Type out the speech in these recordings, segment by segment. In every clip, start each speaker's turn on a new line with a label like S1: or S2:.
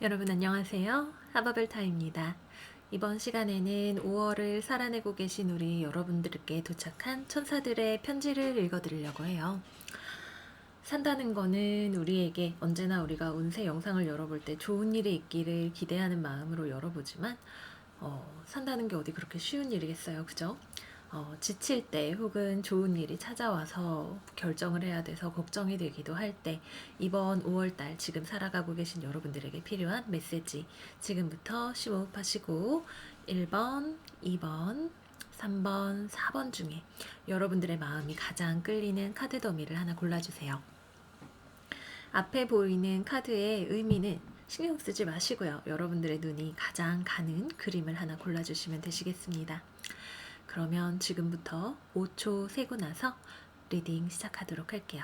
S1: 여러분 안녕하세요. 하바벨타입니다. 이번 시간에는 5월을 살아내고 계신 우리 여러분들께 도착한 천사들의 편지를 읽어드리려고 해요. 산다는 거는 우리에게 언제나 우리가 운세 영상을 열어볼 때 좋은 일이 있기를 기대하는 마음으로 열어보지만 산다는 게 어디 그렇게 쉬운 일이겠어요, 그죠? 지칠 때 혹은 좋은 일이 찾아와서 결정을 해야 돼서 걱정이 되기도 할 때 이번 5월달 지금 살아가고 계신 여러분들에게 필요한 메시지 지금부터 심호흡하시고 1번, 2번, 3번, 4번 중에 여러분들의 마음이 가장 끌리는 카드 더미를 하나 골라주세요. 앞에 보이는 카드의 의미는 신경 쓰지 마시고요. 여러분들의 눈이 가장 가는 그림을 하나 골라주시면 되시겠습니다. 그러면 지금부터 5초 세고 나서 리딩 시작하도록 할게요.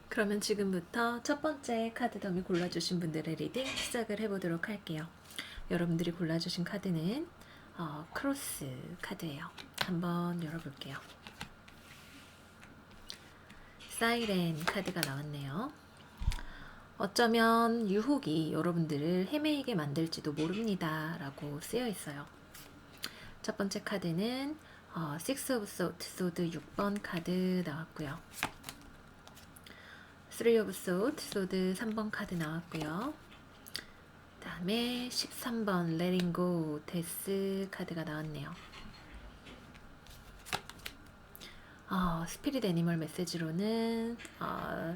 S1: 그러면 지금부터 첫 번째 카드 더미 골라주신 분들의 리딩 시작을 해보도록 할게요. 여러분들이 골라주신 카드는 크로스 카드예요. 한번 열어볼게요. 사이렌 카드가 나왔네요. 어쩌면 유혹이 여러분들을 헤매이게 만들지도 모릅니다 라고 쓰여 있어요. 첫 번째 카드는 Six of Swords, 소드 6번 카드 나왔고요. Three of Swords, 소드 3번 카드 나왔고요. 그 다음에 13번 Letting Go, 데스 카드가 나왔네요. 스피릿 애니멀 메시지로는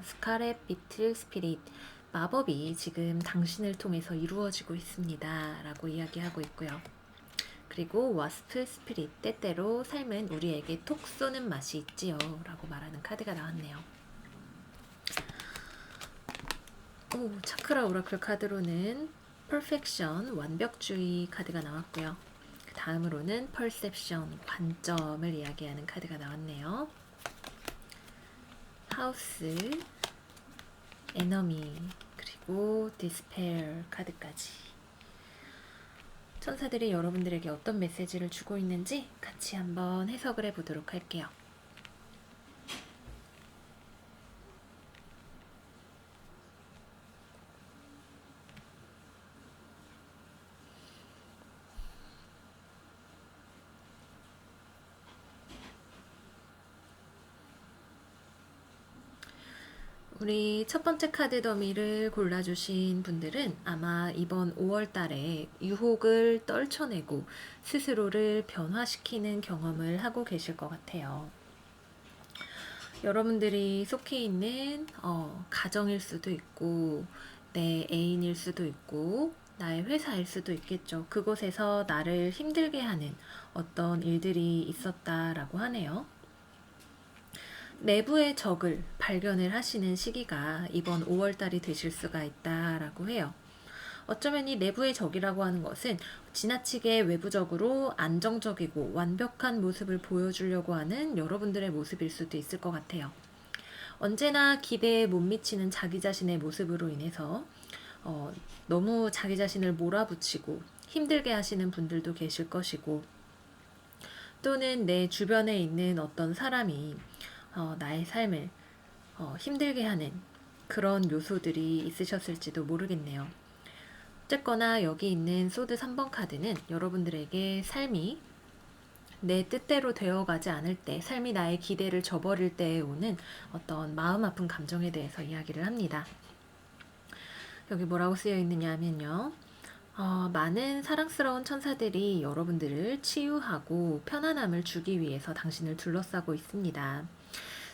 S1: 스카렛 비틀 스피릿, 마법이 지금 당신을 통해서 이루어지고 있습니다 라고 이야기하고 있고요. 그리고 와스프 스피릿, 때때로 삶은 우리에게 톡 쏘는 맛이 있지요 라고 말하는 카드가 나왔네요. 차크라 오라클 카드로는 퍼펙션, 완벽주의 카드가 나왔고요. 그 다음으로는 퍼셉션, 관점을 이야기하는 카드가 나왔네요. 하우스, 에너미, 그리고 디스페어 카드까지. 천사들이 여러분들에게 어떤 메시지를 주고 있는지 같이 한번 해석을 해보도록 할게요. 우리 첫 번째 카드 더미를 골라주신 분들은 아마 이번 5월 달에 유혹을 떨쳐내고 스스로를 변화시키는 경험을 하고 계실 것 같아요. 여러분들이 속해 있는 가정일 수도 있고 내 애인일 수도 있고 나의 회사일 수도 있겠죠. 그곳에서 나를 힘들게 하는 어떤 일들이 있었다라고 하네요. 내부의 적을 발견을 하시는 시기가 이번 5월달이 되실 수가 있다라고 해요. 어쩌면 이 내부의 적이라고 하는 것은 지나치게 외부적으로 안정적이고 완벽한 모습을 보여주려고 하는 여러분들의 모습일 수도 있을 것 같아요. 언제나 기대에 못 미치는 자기 자신의 모습으로 인해서 너무 자기 자신을 몰아붙이고 힘들게 하시는 분들도 계실 것이고, 또는 내 주변에 있는 어떤 사람이 나의 삶을 힘들게 하는 그런 요소들이 있으셨을지도 모르겠네요. 어쨌거나 여기 있는 소드 3번 카드는 여러분들에게 삶이 내 뜻대로 되어가지 않을 때, 삶이 나의 기대를 저버릴 때에 오는 어떤 마음 아픈 감정에 대해서 이야기를 합니다. 여기 뭐라고 쓰여 있느냐 하면요. 많은 사랑스러운 천사들이 여러분들을 치유하고 편안함을 주기 위해서 당신을 둘러싸고 있습니다.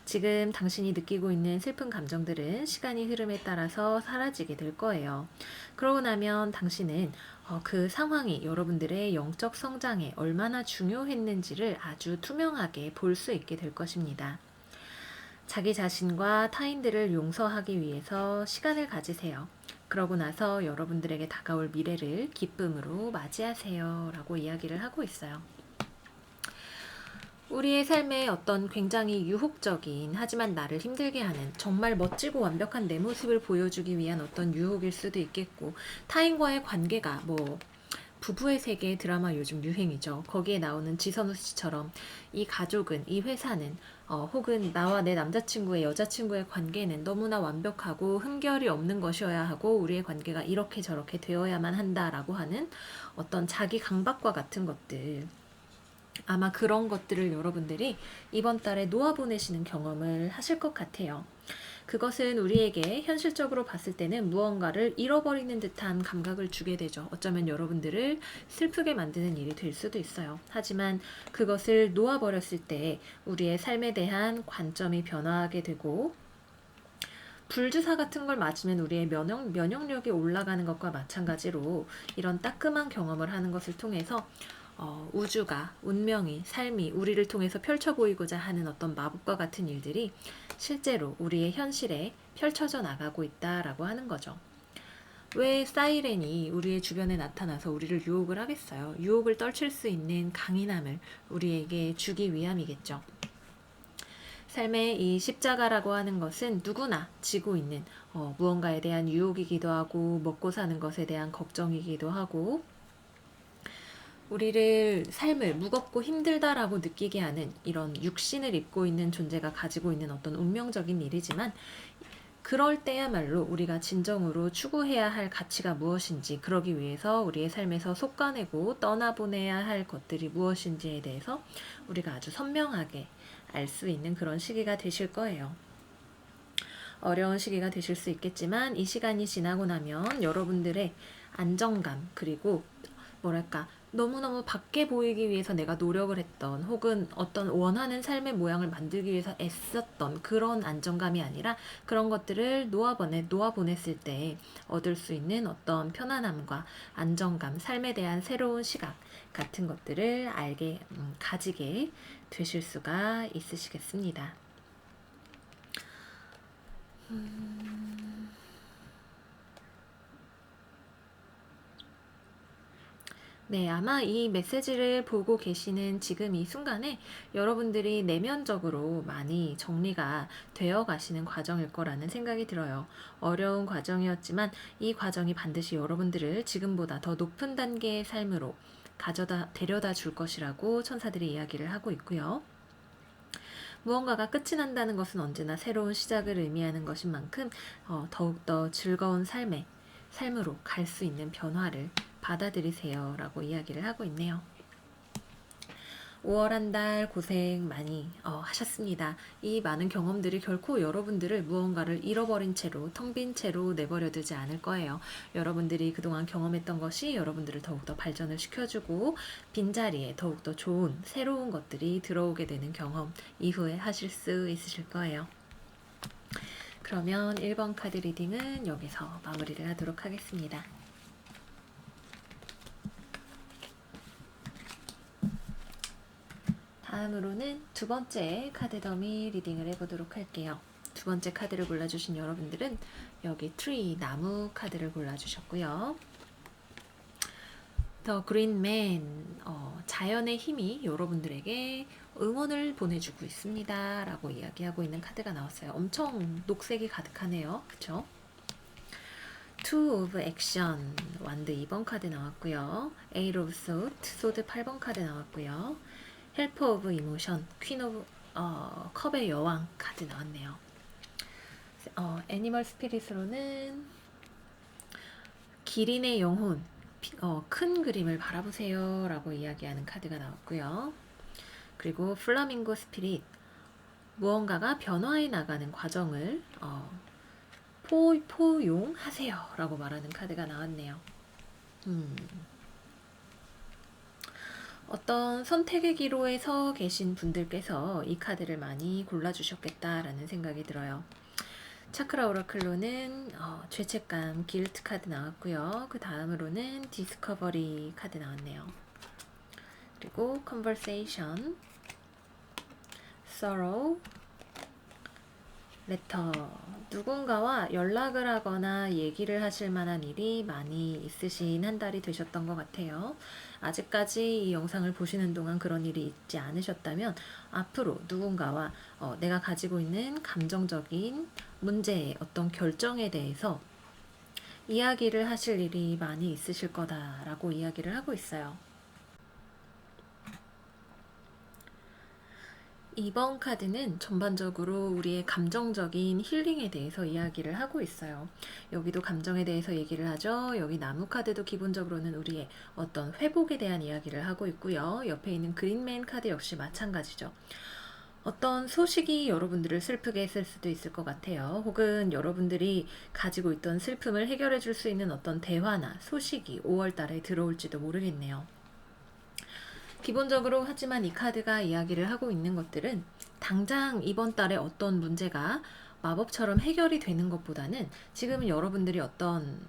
S1: 지금 당신이 느끼고 있는 슬픈 감정들은 시간이 흐름에 따라서 사라지게 될 거예요. 그러고 나면 당신은 그 상황이 여러분들의 영적 성장에 얼마나 중요했는지를 아주 투명하게 볼 수 있게 될 것입니다. 자기 자신과 타인들을 용서하기 위해서 시간을 가지세요. 그러고 나서 여러분들에게 다가올 미래를 기쁨으로 맞이하세요 라고 이야기를 하고 있어요. 우리의 삶에 어떤 굉장히 유혹적인, 하지만 나를 힘들게 하는, 정말 멋지고 완벽한 내 모습을 보여주기 위한 어떤 유혹일 수도 있겠고, 타인과의 관계가 부부의 세계 드라마 요즘 유행이죠. 거기에 나오는 지선우 씨처럼 이 가족은, 이 회사는, 혹은 나와 내 남자친구의 여자친구의 관계는 너무나 완벽하고 흠결이 없는 것이어야 하고 우리의 관계가 이렇게 저렇게 되어야만 한다라고 하는 어떤 자기 강박과 같은 것들, 아마 그런 것들을 여러분들이 이번 달에 놓아보내시는 경험을 하실 것 같아요. 그것은 우리에게 현실적으로 봤을 때는 무언가를 잃어버리는 듯한 감각을 주게 되죠. 어쩌면 여러분들을 슬프게 만드는 일이 될 수도 있어요. 하지만 그것을 놓아버렸을 때 우리의 삶에 대한 관점이 변화하게 되고, 불주사 같은 걸 맞으면 우리의 면역력이 올라가는 것과 마찬가지로 이런 따끔한 경험을 하는 것을 통해서 우주가, 운명이, 삶이 우리를 통해서 펼쳐 보이고자 하는 어떤 마법과 같은 일들이 실제로 우리의 현실에 펼쳐져 나가고 있다라고 하는 거죠. 왜 사이렌이 우리의 주변에 나타나서 우리를 유혹을 하겠어요? 유혹을 떨칠 수 있는 강인함을 우리에게 주기 위함이겠죠. 삶의 이 십자가라고 하는 것은 누구나 지고 있는 무언가에 대한 유혹이기도 하고, 먹고 사는 것에 대한 걱정이기도 하고, 우리를 삶을 무겁고 힘들다라고 느끼게 하는 이런 육신을 입고 있는 존재가 가지고 있는 어떤 운명적인 일이지만, 그럴 때야말로 우리가 진정으로 추구해야 할 가치가 무엇인지, 그러기 위해서 우리의 삶에서 솎아내고 떠나보내야 할 것들이 무엇인지에 대해서 우리가 아주 선명하게 알 수 있는 그런 시기가 되실 거예요. 어려운 시기가 되실 수 있겠지만 이 시간이 지나고 나면 여러분들의 안정감, 그리고 뭐랄까, 너무너무 밖에 보이기 위해서 내가 노력을 했던, 혹은 어떤 원하는 삶의 모양을 만들기 위해서 애썼던 그런 안정감이 아니라, 그런 것들을 놓아보냈을 때 얻을 수 있는 어떤 편안함과 안정감, 삶에 대한 새로운 시각 같은 것들을 가지게 되실 수가 있으시겠습니다. 네, 아마 이 메시지를 보고 계시는 지금 이 순간에 여러분들이 내면적으로 많이 정리가 되어 가시는 과정일 거라는 생각이 들어요. 어려운 과정이었지만 이 과정이 반드시 여러분들을 지금보다 더 높은 단계의 삶으로 데려다 줄 것이라고 천사들이 이야기를 하고 있고요. 무언가가 끝이 난다는 것은 언제나 새로운 시작을 의미하는 것인 만큼 더욱더 즐거운 삶으로 갈 수 있는 변화를 받아들이세요 라고 이야기를 하고 있네요. 5월 한 달 고생 많이 하셨습니다. 이 많은 경험들이 결코 여러분들을 무언가를 잃어버린 채로, 텅 빈 채로 내버려 두지 않을 거예요. 여러분들이 그동안 경험했던 것이 여러분들을 더욱더 발전을 시켜주고, 빈자리에 더욱더 좋은 새로운 것들이 들어오게 되는 경험 이후에 하실 수 있으실 거예요. 그러면 1번 카드 리딩은 여기서 마무리를 하도록 하겠습니다. 다음으로는 두 번째 카드 더미 리딩을 해보도록 할게요. 두 번째 카드를 골라주신 여러분들은 여기 트리, 나무 카드를 골라주셨고요. 더 그린맨, 자연의 힘이 여러분들에게 응원을 보내주고 있습니다 라고 이야기하고 있는 카드가 나왔어요. 엄청 녹색이 가득하네요. 그쵸? Two of Action, 완드 2번 카드 나왔고요. Eight of Swords, 소드 8번 카드 나왔고요. 헬퍼 오브 이모션, 퀸 오브 컵의 여왕 카드 나왔네요. 애니멀 스피릿으로는 기린의 영혼, 큰 그림을 바라보세요 라고 이야기하는 카드가 나왔고요. 그리고 플라밍고 스피릿, 무언가가 변화해 나가는 과정을 포용하세요 라고 말하는 카드가 나왔네요. 어떤 선택의 기로에 서 계신 분들께서 이 카드를 많이 골라주셨겠다라는 생각이 들어요. 차크라 오라클로는 죄책감, 길트 카드 나왔고요. 그 다음으로는 디스커버리 카드 나왔네요. 그리고 컨버세이션, sorrow, 레터, 누군가와 연락을 하거나 얘기를 하실 만한 일이 많이 있으신 한 달이 되셨던 것 같아요. 아직까지 이 영상을 보시는 동안 그런 일이 있지 않으셨다면 앞으로 누군가와 내가 가지고 있는 감정적인 문제의 어떤 결정에 대해서 이야기를 하실 일이 많이 있으실 거다라고 이야기를 하고 있어요. 이번 카드는 전반적으로 우리의 감정적인 힐링에 대해서 이야기를 하고 있어요. 여기도 감정에 대해서 얘기를 하죠. 여기 나무 카드도 기본적으로는 우리의 어떤 회복에 대한 이야기를 하고 있고요. 옆에 있는 그린맨 카드 역시 마찬가지죠. 어떤 소식이 여러분들을 슬프게 했을 수도 있을 것 같아요. 혹은 여러분들이 가지고 있던 슬픔을 해결해 줄 수 있는 어떤 대화나 소식이 5월 달에 들어올지도 모르겠네요. 기본적으로 하지만 이 카드가 이야기를 하고 있는 것들은 당장 이번 달에 어떤 문제가 마법처럼 해결이 되는 것보다는 지금은 여러분들이 어떤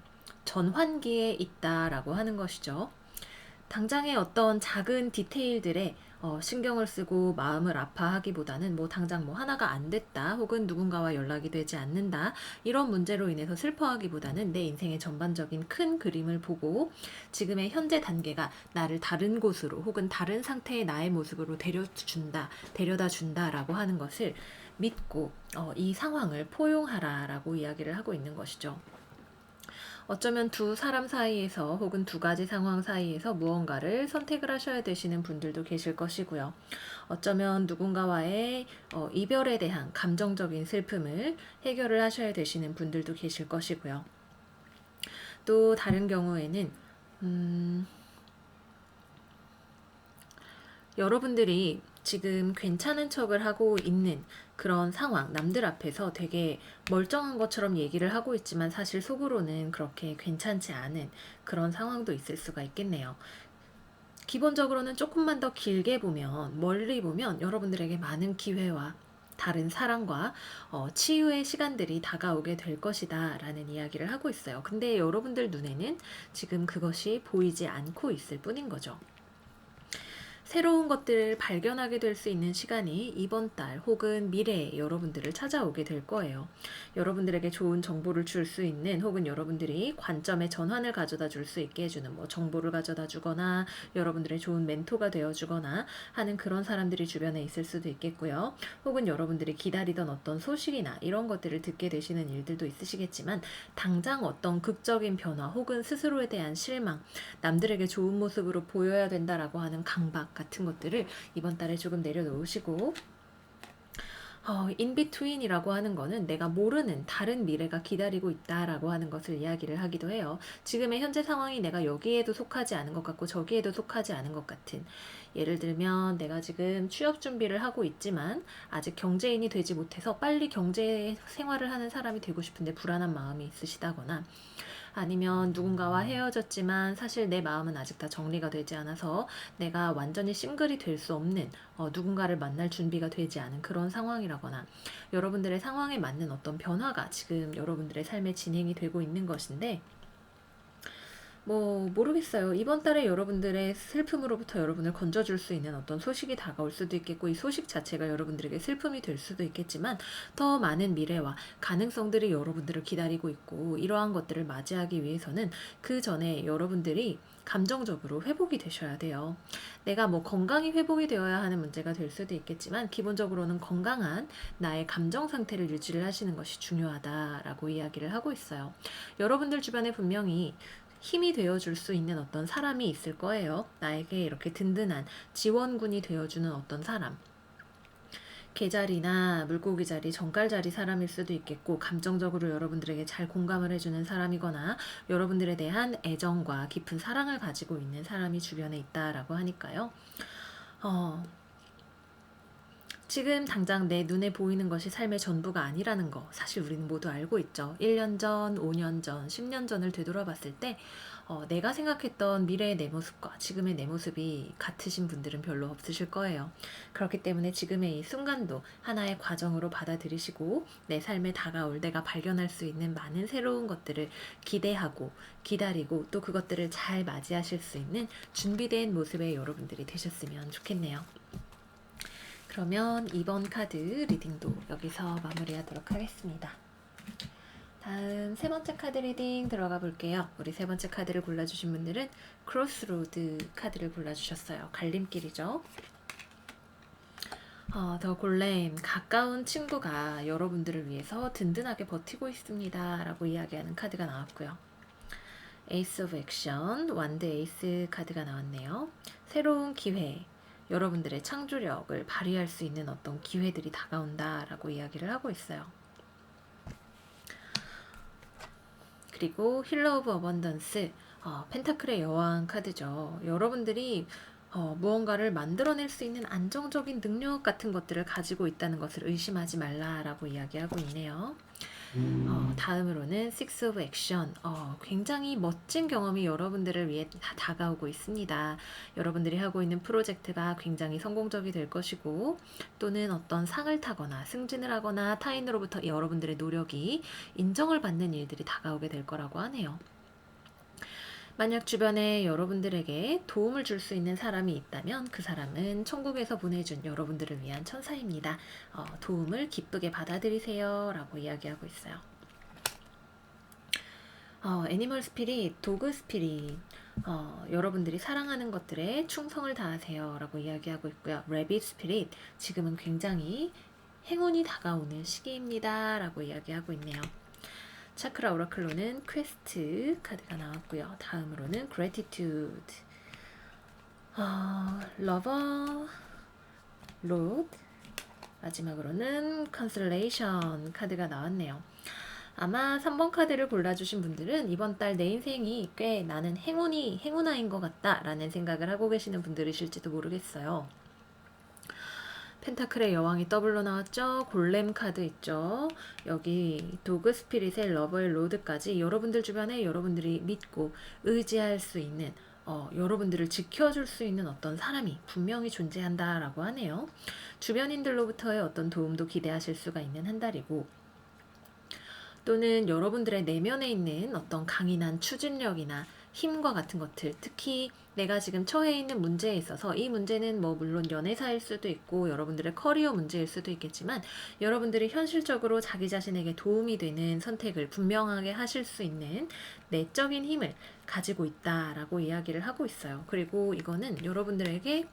S1: 전환기에 있다라고 하는 것이죠. 당장의 어떤 작은 디테일들에 신경을 쓰고 마음을 아파하기보다는 뭐 당장 뭐 하나가 안 됐다 혹은 누군가와 연락이 되지 않는다 이런 문제로 인해서 슬퍼하기보다는 내 인생의 전반적인 큰 그림을 보고 지금의 현재 단계가 나를 다른 곳으로 혹은 다른 상태의 나의 모습으로 데려다 준다라고 하는 것을 믿고 이 상황을 포용하라라고 이야기를 하고 있는 것이죠. 어쩌면 두 사람 사이에서 혹은 두 가지 상황 사이에서 무언가를 선택을 하셔야 되시는 분들도 계실 것이고요. 어쩌면 누군가와의 이별에 대한 감정적인 슬픔을 해결을 하셔야 되시는 분들도 계실 것이고요. 또 다른 경우에는 여러분들이 지금 괜찮은 척을 하고 있는 그런 상황, 남들 앞에서 되게 멀쩡한 것처럼 얘기를 하고 있지만 사실 속으로는 그렇게 괜찮지 않은 그런 상황도 있을 수가 있겠네요. 기본적으로는 조금만 더 길게 보면, 멀리 보면 여러분들에게 많은 기회와 다른 사랑과 치유의 시간들이 다가오게 될 것이다 라는 이야기를 하고 있어요. 근데 여러분들 눈에는 지금 그것이 보이지 않고 있을 뿐인 거죠. 새로운 것들을 발견하게 될 수 있는 시간이 이번 달 혹은 미래에 여러분들을 찾아오게 될 거예요. 여러분들에게 좋은 정보를 줄 수 있는 혹은 여러분들이 관점의 전환을 가져다 줄 수 있게 해주는 뭐 정보를 가져다 주거나 여러분들의 좋은 멘토가 되어 주거나 하는 그런 사람들이 주변에 있을 수도 있겠고요. 혹은 여러분들이 기다리던 어떤 소식이나 이런 것들을 듣게 되시는 일들도 있으시겠지만 당장 어떤 극적인 변화 혹은 스스로에 대한 실망, 남들에게 좋은 모습으로 보여야 된다라고 하는 강박 같은 것들을 이번 달에 조금 내려놓으시고 인비트윈이라고 하는 거는 내가 모르는 다른 미래가 기다리고 있다라고 하는 것을 이야기를 하기도 해요. 지금의 현재 상황이 내가 여기에도 속하지 않은 것 같고 저기에도 속하지 않은 것 같은, 예를 들면 내가 지금 취업 준비를 하고 있지만 아직 경제인이 되지 못해서 빨리 경제 생활을 하는 사람이 되고 싶은데 불안한 마음이 있으시다거나, 아니면 누군가와 헤어졌지만 사실 내 마음은 아직 다 정리가 되지 않아서 내가 완전히 싱글이 될 수 없는 누군가를 만날 준비가 되지 않은 그런 상황이라거나, 여러분들의 상황에 맞는 어떤 변화가 지금 여러분들의 삶에 진행이 되고 있는 것인데, 뭐 모르겠어요. 이번 달에 여러분들의 슬픔으로부터 여러분을 건져줄 수 있는 어떤 소식이 다가올 수도 있겠고, 이 소식 자체가 여러분들에게 슬픔이 될 수도 있겠지만 더 많은 미래와 가능성들이 여러분들을 기다리고 있고, 이러한 것들을 맞이하기 위해서는 그 전에 여러분들이 감정적으로 회복이 되셔야 돼요. 내가 뭐 건강이 회복이 되어야 하는 문제가 될 수도 있겠지만 기본적으로는 건강한 나의 감정 상태를 유지를 하시는 것이 중요하다라고 이야기를 하고 있어요. 여러분들 주변에 분명히 힘이 되어줄 수 있는 어떤 사람이 있을 거예요. 나에게 이렇게 든든한 지원군이 되어주는 어떤 사람. 개자리나 물고기 자리, 정갈 자리 사람일 수도 있겠고, 감정적으로 여러분들에게 잘 공감을 해주는 사람이거나 여러분들에 대한 애정과 깊은 사랑을 가지고 있는 사람이 주변에 있다라고 하니까요. 지금 당장 내 눈에 보이는 것이 삶의 전부가 아니라는 거 사실 우리는 모두 알고 있죠. 1년 전, 5년 전, 10년 전을 되돌아봤을 때 내가 생각했던 미래의 내 모습과 지금의 내 모습이 같으신 분들은 별로 없으실 거예요. 그렇기 때문에 지금의 이 순간도 하나의 과정으로 받아들이시고 내 삶에 다가올 내가 발견할 수 있는 많은 새로운 것들을 기대하고 기다리고 또 그것들을 잘 맞이하실 수 있는 준비된 모습의 여러분들이 되셨으면 좋겠네요. 그러면 이번 카드 리딩도 여기서 마무리하도록 하겠습니다. 다음 세 번째 카드 리딩 들어가 볼게요. 우리 세 번째 카드를 골라주신 분들은 크로스로드 카드를 골라주셨어요. 갈림길이죠. 더 골렘, 가까운 친구가 여러분들을 위해서 든든하게 버티고 있습니다 라고 이야기하는 카드가 나왔고요. 에이스 오브 액션, 완드 에이스 카드가 나왔네요. 새로운 기회, 여러분들의 창조력을 발휘할 수 있는 어떤 기회들이 다가온다라고 이야기를 하고 있어요. 그리고 힐러 오브 어번던스, 펜타클의 여왕 카드죠. 여러분들이 무언가를 만들어낼 수 있는 안정적인 능력 같은 것들을 가지고 있다는 것을 의심하지 말라라고 이야기하고 있네요. 다음으로는 Six of Action. 굉장히 멋진 경험이 여러분들을 위해 다가오고 있습니다. 여러분들이 하고 있는 프로젝트가 굉장히 성공적이 될 것이고, 또는 어떤 상을 타거나 승진을 하거나 타인으로부터 여러분들의 노력이 인정을 받는 일들이 다가오게 될 거라고 하네요. 만약 주변에 여러분들에게 도움을 줄 수 있는 사람이 있다면 그 사람은 천국에서 보내준 여러분들을 위한 천사입니다. 도움을 기쁘게 받아들이세요 라고 이야기하고 있어요. 애니멀 스피릿, 도그 스피릿, 여러분들이 사랑하는 것들에 충성을 다하세요 라고 이야기하고 있고요. 래빗 스피릿, 지금은 굉장히 행운이 다가오는 시기입니다 라고 이야기하고 있네요. 차크라 오라클로는 퀘스트 카드가 나왔고요. 다음으로는 그래티튜드, 러버, 로드, 마지막으로는 컨슬레이션 카드가 나왔네요. 아마 3번 카드를 골라주신 분들은 이번 달 내 인생이 꽤 나는 행운아인 것 같다 라는 생각을 하고 계시는 분들이실지도 모르겠어요. 펜타클의 여왕이 더블로 나왔죠. 골렘 카드 있죠. 여기 도그 스피릿의 러버의 로드까지 여러분들 주변에 여러분들이 믿고 의지할 수 있는 여러분들을 지켜줄 수 있는 어떤 사람이 분명히 존재한다라고 하네요. 주변인들로부터의 어떤 도움도 기대하실 수가 있는 한 달이고, 또는 여러분들의 내면에 있는 어떤 강인한 추진력이나 힘과 같은 것들, 특히 내가 지금 처해 있는 문제에 있어서, 이 문제는 뭐 물론 연애사일 수도 있고 여러분들의 커리어 문제일 수도 있겠지만, 여러분들이 현실적으로 자기 자신에게 도움이 되는 선택을 분명하게 하실 수 있는 내적인 힘을 가지고 있다라고 이야기를 하고 있어요. 그리고 이거는 여러분들에게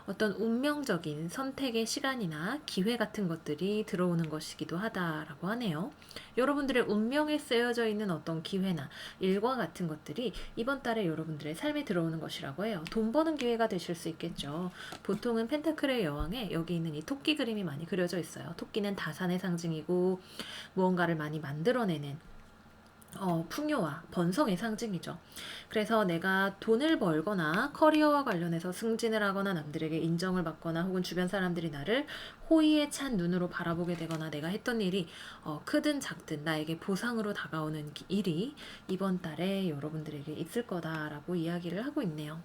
S1: 어떤 운명적인 선택의 시간이나 기회 같은 것들이 들어오는 것이기도 하다라고 하네요. 여러분들의 운명에 쓰여져 있는 어떤 기회나 일과 같은 것들이 이번 달에 여러분들의 삶에 들어오는 것이라고 해요. 돈 버는 기회가 되실 수 있겠죠. 보통은 펜타클의 여왕에 여기 있는 이 토끼 그림이 많이 그려져 있어요. 토끼는 다산의 상징이고 무언가를 많이 만들어내는 풍요와 번성의 상징이죠. 그래서 내가 돈을 벌거나 커리어와 관련해서 승진을 하거나 남들에게 인정을 받거나 혹은 주변 사람들이 나를 호의에 찬 눈으로 바라보게 되거나 내가 했던 일이 크든 작든 나에게 보상으로 다가오는 일이 이번 달에 여러분들에게 있을 거다라고 이야기를 하고 있네요.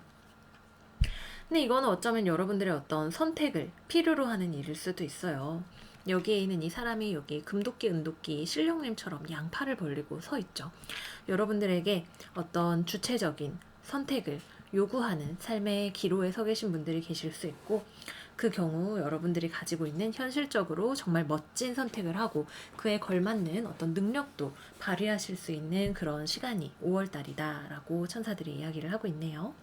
S1: 근데 이거는 어쩌면 여러분들의 어떤 선택을 필요로 하는 일일 수도 있어요. 여기에 있는 이 사람이 여기 금도끼 은도끼 신령님처럼 양팔을 벌리고 서 있죠. 여러분들에게 어떤 주체적인 선택을 요구하는 삶의 기로에 서 계신 분들이 계실 수 있고, 그 경우 여러분들이 가지고 있는 현실적으로 정말 멋진 선택을 하고 그에 걸맞는 어떤 능력도 발휘하실 수 있는 그런 시간이 5월달이다 라고 천사들이 이야기를 하고 있네요.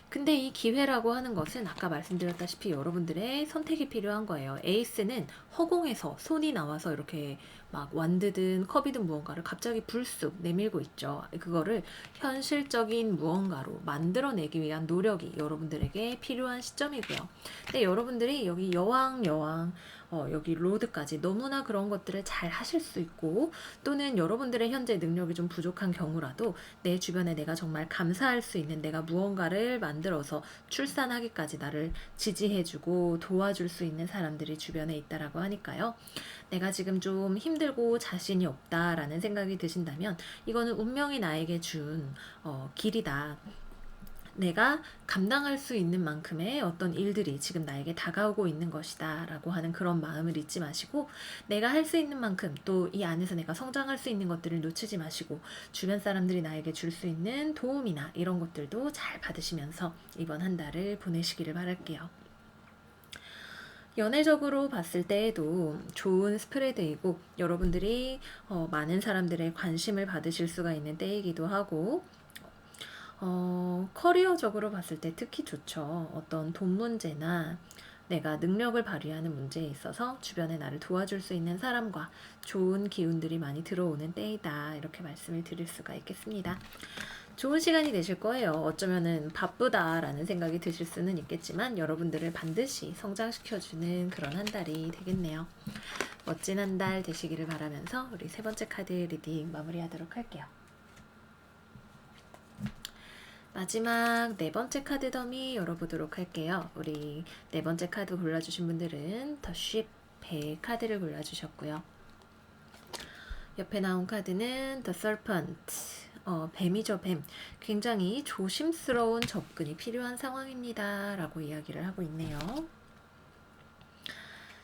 S1: 근데 이 기회라고 하는 것은 아까 말씀드렸다시피 여러분들의 선택이 필요한 거예요. 에이스는 허공에서 손이 나와서 이렇게 막 완드든 컵이든 무언가를 갑자기 불쑥 내밀고 있죠. 그거를 현실적인 무언가로 만들어내기 위한 노력이 여러분들에게 필요한 시점이고요. 근데 여러분들이 여기 여왕 여기 로드까지 너무나 그런 것들을 잘 하실 수 있고, 또는 여러분들의 현재 능력이 좀 부족한 경우라도 내 주변에 내가 정말 감사할 수 있는, 내가 무언가를 만들어서 출산하기까지 나를 지지해주고 도와줄 수 있는 사람들이 주변에 있다라고 하니까요. 내가 지금 좀 힘들고 자신이 없다라는 생각이 드신다면 이거는 운명이 나에게 준 길이다. 내가 감당할 수 있는 만큼의 어떤 일들이 지금 나에게 다가오고 있는 것이다 라고 하는 그런 마음을 잊지 마시고, 내가 할 수 있는 만큼 또 이 안에서 내가 성장할 수 있는 것들을 놓치지 마시고, 주변 사람들이 나에게 줄 수 있는 도움이나 이런 것들도 잘 받으시면서 이번 한 달을 보내시기를 바랄게요. 연애적으로 봤을 때에도 좋은 스프레드이고, 여러분들이 많은 사람들의 관심을 받으실 수가 있는 때이기도 하고, 커리어적으로 봤을 때 특히 좋죠. 어떤 돈 문제나 내가 능력을 발휘하는 문제에 있어서 주변에 나를 도와줄 수 있는 사람과 좋은 기운들이 많이 들어오는 때이다. 이렇게 말씀을 드릴 수가 있겠습니다. 좋은 시간이 되실 거예요. 어쩌면은 바쁘다라는 생각이 드실 수는 있겠지만 여러분들을 반드시 성장시켜주는 그런 한 달이 되겠네요. 멋진 한 달 되시기를 바라면서 우리 세 번째 카드 리딩 마무리하도록 할게요. 마지막 네 번째 카드 더미 열어보도록 할게요. 우리 네 번째 카드 골라주신 분들은 더 쉽, 배 카드를 골라주셨고요. 옆에 나온 카드는 The Serpent, 뱀이죠, 뱀. 굉장히 조심스러운 접근이 필요한 상황입니다. 라고 이야기를 하고 있네요.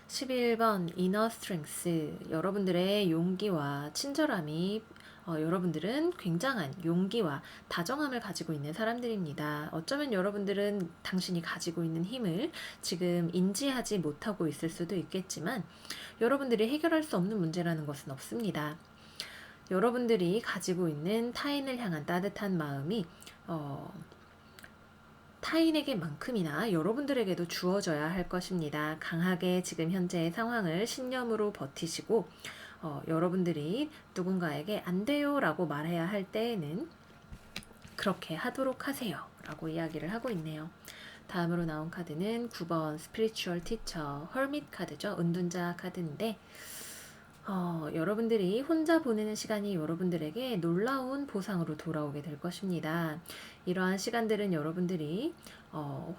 S1: 11번 Inner Strength, 여러분들의 용기와 친절함이 여러분들은 굉장한 용기와 다정함을 가지고 있는 사람들입니다. 어쩌면 여러분들은 당신이 가지고 있는 힘을 지금 인지하지 못하고 있을 수도 있겠지만 여러분들이 해결할 수 없는 문제라는 것은 없습니다. 여러분들이 가지고 있는 타인을 향한 따뜻한 마음이 타인에게만큼이나 여러분들에게도 주어져야 할 것입니다. 강하게 지금 현재의 상황을 신념으로 버티시고 여러분들이 누군가에게 안 돼요 라고 말해야 할 때에는 그렇게 하도록 하세요 라고 이야기를 하고 있네요. 다음으로 나온 카드는 9번 Spiritual Teacher, Hermit 카드죠. 은둔자 카드인데 여러분들이 혼자 보내는 시간이 여러분들에게 놀라운 보상으로 돌아오게 될 것입니다. 이러한 시간들은 여러분들이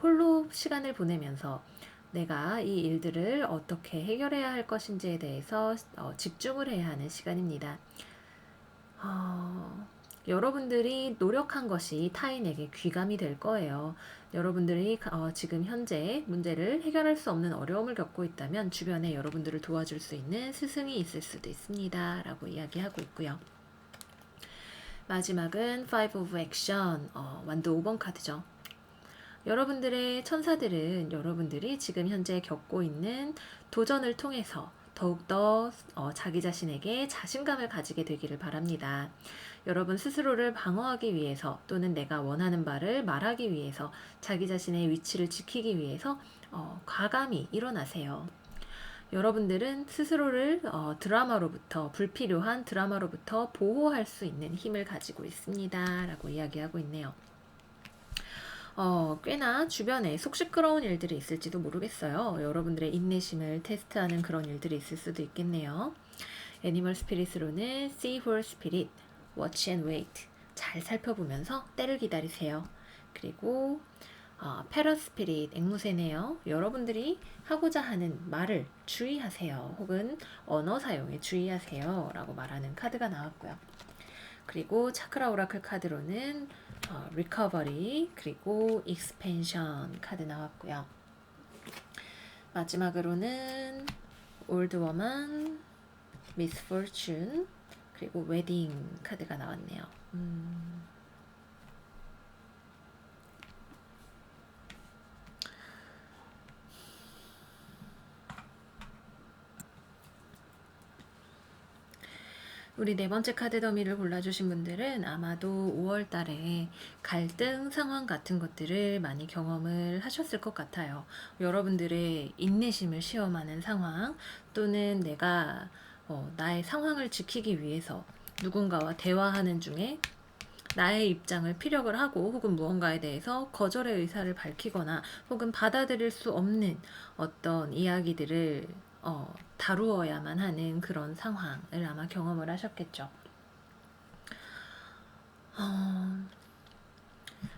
S1: 홀로 시간을 보내면서 내가 이 일들을 어떻게 해결해야 할 것인지에 대해서 집중을 해야 하는 시간입니다. 여러분들이 노력한 것이 타인에게 귀감이 될 거예요. 여러분들이 지금 현재 문제를 해결할 수 없는 어려움을 겪고 있다면 주변에 여러분들을 도와줄 수 있는 스승이 있을 수도 있습니다. 라고 이야기하고 있고요. 마지막은 Five of Action, 완도 5번 카드죠. 여러분들의 천사들은 여러분들이 지금 현재 겪고 있는 도전을 통해서 더욱더 자기 자신에게 자신감을 가지게 되기를 바랍니다. 여러분 스스로를 방어하기 위해서 또는 내가 원하는 바를 말하기 위해서 자기 자신의 위치를 지키기 위해서 과감히 일어나세요. 여러분들은 스스로를 불필요한 드라마로부터 보호할 수 있는 힘을 가지고 있습니다. 라고 이야기하고 있네요. 꽤나 주변에 속 시끄러운 일들이 있을지도 모르겠어요. 여러분들의 인내심을 테스트하는 그런 일들이 있을 수도 있겠네요. 애니멀 스피릿으로는 See for Spirit, Watch and Wait, 잘 살펴보면서 때를 기다리세요. 그리고 패러스피릿, 앵무새네요. 여러분들이 하고자 하는 말을 주의하세요. 혹은 언어 사용에 주의하세요. 라고 말하는 카드가 나왔고요. 그리고 차크라 오라클 카드로는 리커버리 그리고 익스펜션 카드 나왔고요. 마지막으로는 올드 워먼, 미스포춘 그리고 웨딩 카드가 나왔네요. 우리 네 번째 카드 더미를 골라주신 분들은 아마도 5월 달에 갈등 상황 같은 것들을 많이 경험을 하셨을 것 같아요. 여러분들의 인내심을 시험하는 상황 또는 내가 나의 상황을 지키기 위해서 누군가와 대화하는 중에 나의 입장을 피력을 하고 혹은 무언가에 대해서 거절의 의사를 밝히거나 혹은 받아들일 수 없는 어떤 이야기들을 다루어야만 하는 그런 상황을 아마 경험을 하셨겠죠.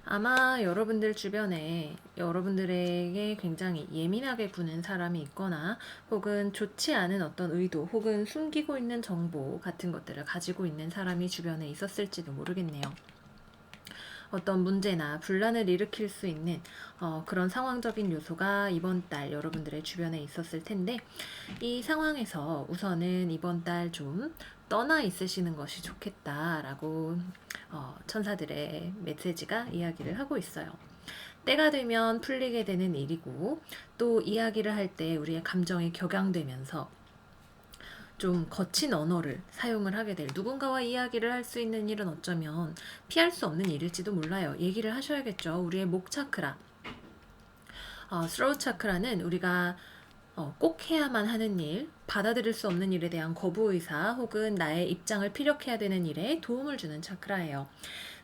S1: 아마 여러분들 주변에 여러분들에게 굉장히 예민하게 구는 사람이 있거나 혹은 좋지 않은 어떤 의도 혹은 숨기고 있는 정보 같은 것들을 가지고 있는 사람이 주변에 있었을지도 모르겠네요. 어떤 문제나 분란을 일으킬 수 있는 그런 상황적인 요소가 이번 달 여러분들의 주변에 있었을 텐데 이 상황에서 우선은 이번 달 좀 떠나 있으시는 것이 좋겠다라고 천사들의 메시지가 이야기를 하고 있어요. 때가 되면 풀리게 되는 일이고 또 이야기를 할 때 우리의 감정이 격양되면서 좀 거친 언어를 사용을 하게 될 누군가와 이야기를 할 수 있는 일은 어쩌면 피할 수 없는 일일지도 몰라요. 얘기를 하셔야겠죠. 우리의 목 차크라. 스로우 차크라는 우리가 꼭 해야만 하는 일, 받아들일 수 없는 일에 대한 거부의사 혹은 나의 입장을 피력해야 되는 일에 도움을 주는 차크라예요.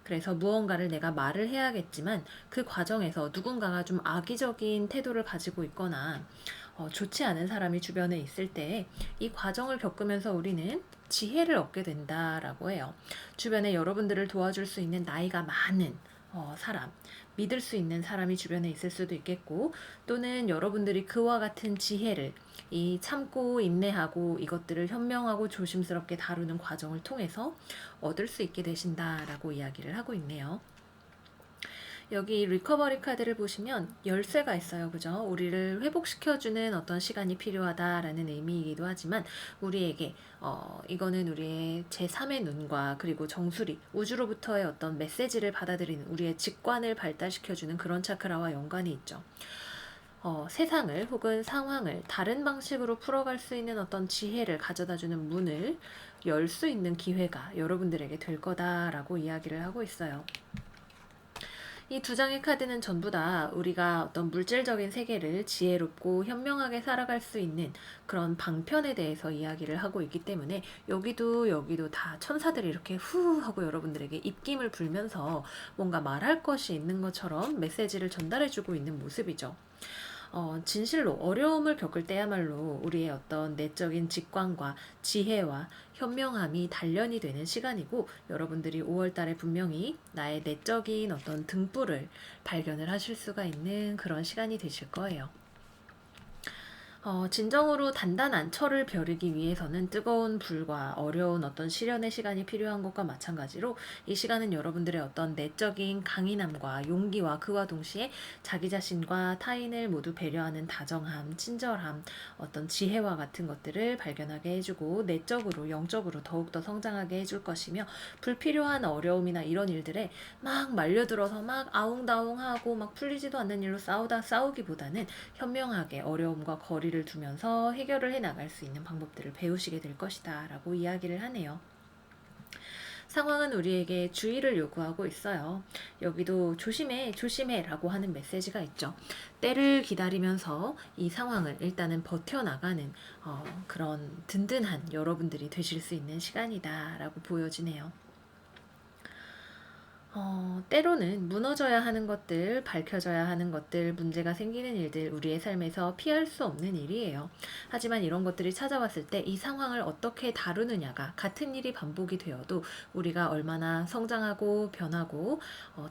S1: 그래서 무언가를 내가 말을 해야겠지만 그 과정에서 누군가가 좀 악의적인 태도를 가지고 있거나 좋지 않은 사람이 주변에 있을 때 이 과정을 겪으면서 우리는 지혜를 얻게 된다라고 해요. 주변에 여러분들을 도와줄 수 있는 나이가 많은 사람, 믿을 수 있는 사람이 주변에 있을 수도 있겠고, 또는 여러분들이 그와 같은 지혜를 이 참고 인내하고 이것들을 현명하고 조심스럽게 다루는 과정을 통해서 얻을 수 있게 되신다라고 이야기를 하고 있네요. 여기 리커버리 카드를 보시면 열쇠가 있어요. 그죠? 우리를 회복시켜주는 어떤 시간이 필요하다라는 의미이기도 하지만 우리에게 이거는 우리의 제3의 눈과 그리고 정수리, 우주로부터의 어떤 메시지를 받아들이는 우리의 직관을 발달시켜주는 그런 차크라와 연관이 있죠. 세상을 혹은 상황을 다른 방식으로 풀어갈 수 있는 어떤 지혜를 가져다주는 문을 열 수 있는 기회가 여러분들에게 될 거다라고 이야기를 하고 있어요. 이 두 장의 카드는 전부 다 우리가 어떤 물질적인 세계를 지혜롭고 현명하게 살아갈 수 있는 그런 방편에 대해서 이야기를 하고 있기 때문에 여기도 다 천사들이 이렇게 후 하고 여러분들에게 입김을 불면서 뭔가 말할 것이 있는 것처럼 메시지를 전달해주고 있는 모습이죠. 진실로 어려움을 겪을 때야말로 우리의 어떤 내적인 직관과 지혜와 현명함이 단련이 되는 시간이고, 여러분들이 5월달에 분명히 나의 내적인 어떤 등불을 발견을 하실 수가 있는 그런 시간이 되실 거예요. 진정으로 단단한 철을 벼르기 위해서는 뜨거운 불과 어려운 어떤 시련의 시간이 필요한 것과 마찬가지로 이 시간은 여러분들의 어떤 내적인 강인함과 용기와 그와 동시에 자기 자신과 타인을 모두 배려하는 다정함, 친절함, 어떤 지혜와 같은 것들을 발견하게 해주고 내적으로, 영적으로 더욱더 성장하게 해줄 것이며, 불필요한 어려움이나 이런 일들에 막 말려들어서 막 아웅다웅하고 막 풀리지도 않는 일로 싸우기보다는 현명하게 어려움과 거리를 두면서 해결을 해 나갈 수 있는 방법들을 배우시게 될 것이다 라고 이야기를 하네요. 상황은 우리에게 주의를 요구하고 있어요. 여기도 조심해 라고 하는 메시지가 있죠. 때를 기다리면서 이 상황을 일단은 버텨나가는 그런 든든한 여러분들이 되실 수 있는 시간이다 라고 보여지네요. 때로는 무너져야 하는 것들, 밝혀져야 하는 것들, 문제가 생기는 일들, 우리의 삶에서 피할 수 없는 일이에요. 하지만 이런 것들이 찾아왔을 때 이 상황을 어떻게 다루느냐가, 같은 일이 반복이 되어도 우리가 얼마나 성장하고 변하고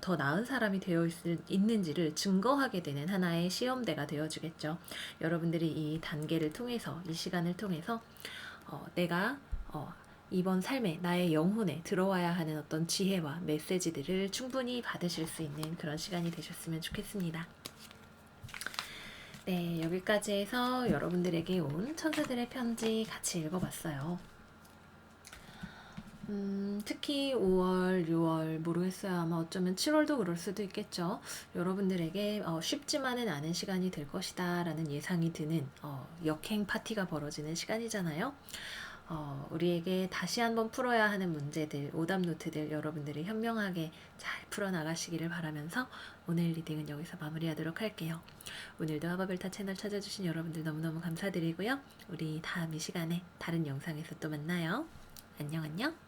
S1: 더 나은 사람이 되어 있는지를 증거하게 되는 하나의 시험대가 되어주겠죠. 여러분들이 이 단계를 통해서, 이 시간을 통해서 내가 이번 삶에 나의 영혼에 들어와야 하는 어떤 지혜와 메시지들을 충분히 받으실 수 있는 그런 시간이 되셨으면 좋겠습니다. 네, 여기까지 해서 여러분들에게 온 천사들의 편지 같이 읽어봤어요. 특히 5월, 6월 모르겠어요. 아마 어쩌면 7월도 그럴 수도 있겠죠. 여러분들에게 쉽지만은 않은 시간이 될 것이다 라는 예상이 드는 역행 파티가 벌어지는 시간이잖아요. 우리에게 다시 한번 풀어야 하는 문제들, 오답 노트들 여러분들이 현명하게 잘 풀어나가시기를 바라면서 오늘 리딩은 여기서 마무리하도록 할게요. 오늘도 하바벨타 채널 찾아주신 여러분들 너무너무 감사드리고요. 우리 다음 이 시간에 다른 영상에서 또 만나요. 안녕.